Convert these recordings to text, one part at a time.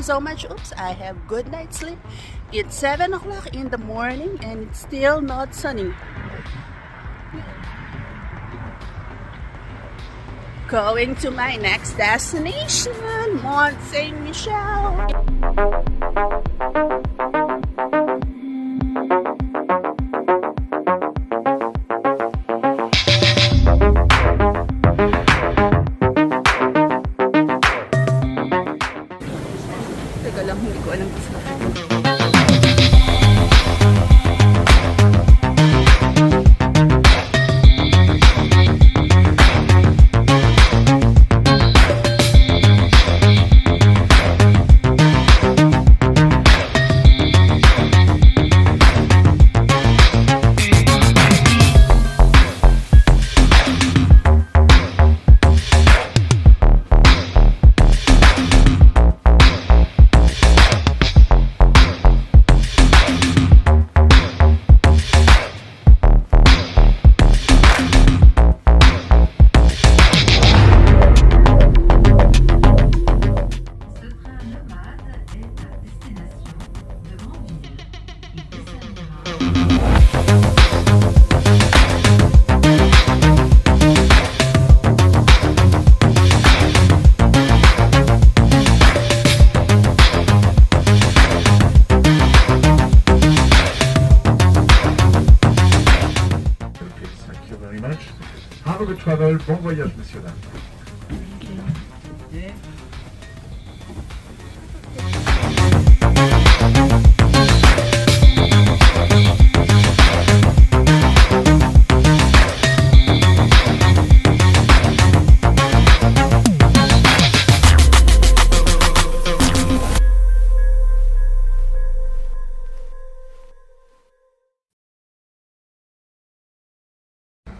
So much. Oops, I have good night's sleep. It's 7 o'clock in the morning and it's still not sunny. Going to my next destination, Mont-Saint-Michel. Hindi ko alam gusto. Have a good travel, bon voyage, monsieur dames.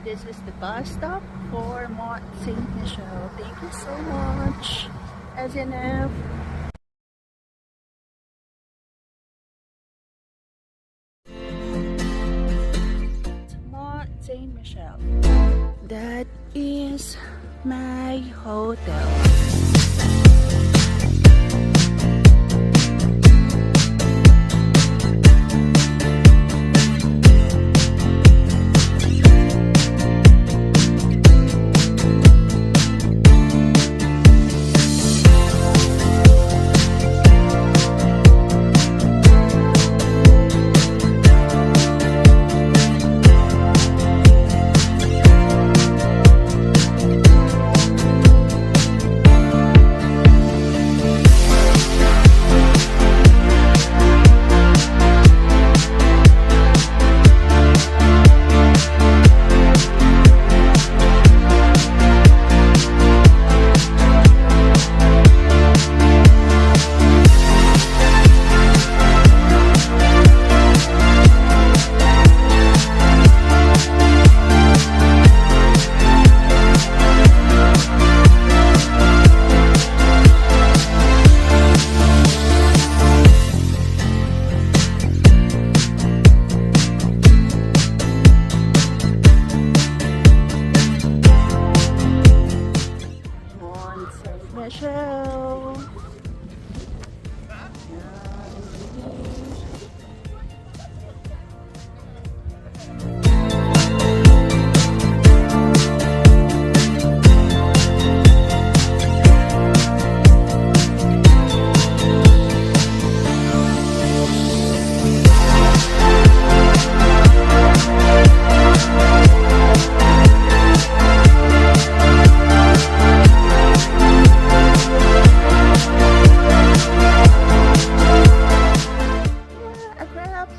This is the bus stop for Mont-Saint-Michel. Thank you so much, SNF. Mont-Saint-Michel. That is my hotel. Michel.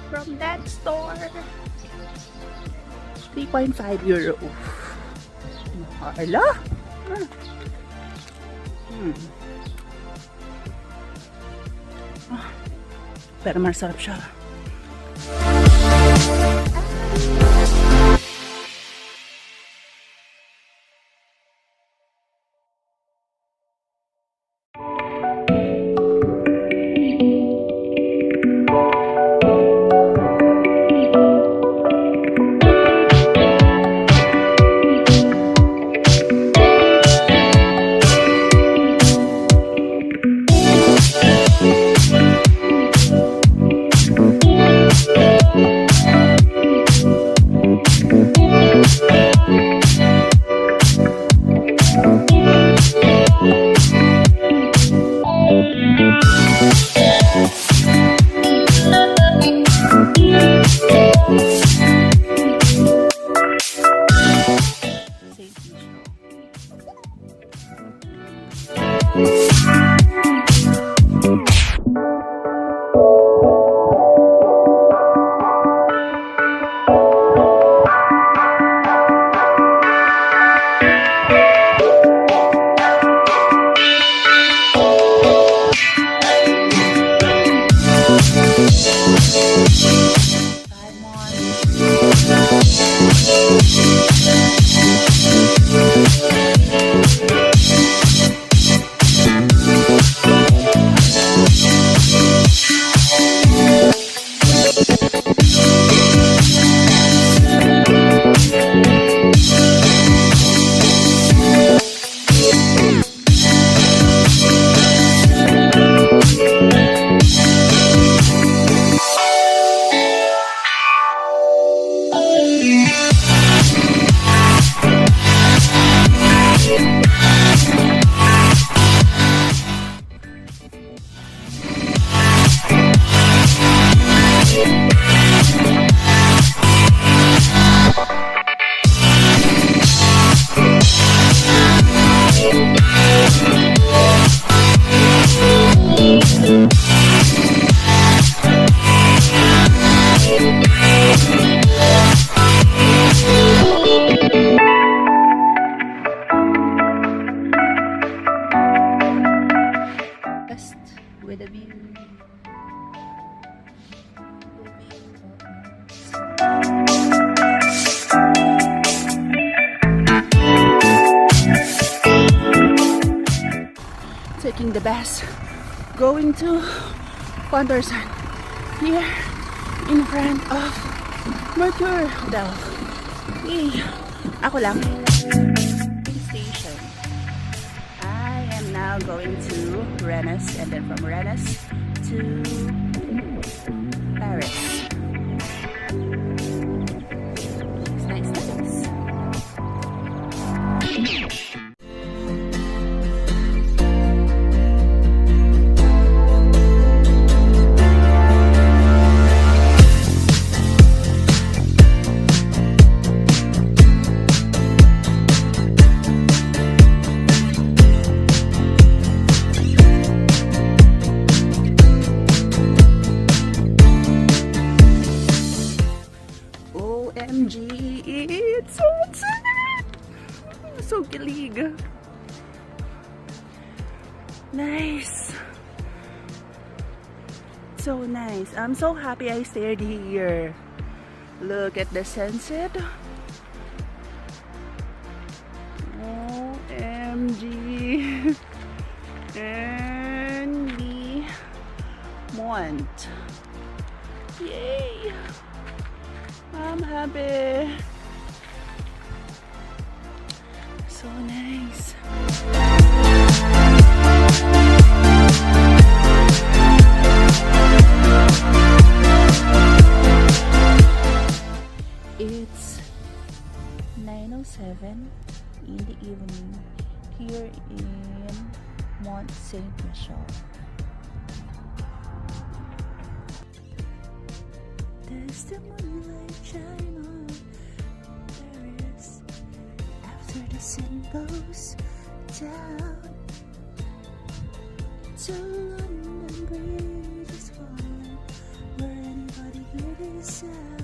From that store, 3.5 euro. Hala? Pero masarap siya. With a view. Taking the bus, going to Ponderson, here in front of Mercury Hotel. Yay! Ako lang. Station. I am now going to Rennes, and then from Rennes to Paris. It's nice. OMG, it's so excited! So kilig. Nice. So nice. I'm so happy I stayed here. Look at the sunset. OMG. And the Mont. Yay! I'm happy. So nice. It's 9:07 in the evening here in Mont-Saint-Michel. Does the moonlight shine on Paris after the sun goes down? So London Bridge is falling. Will anybody hear this sound?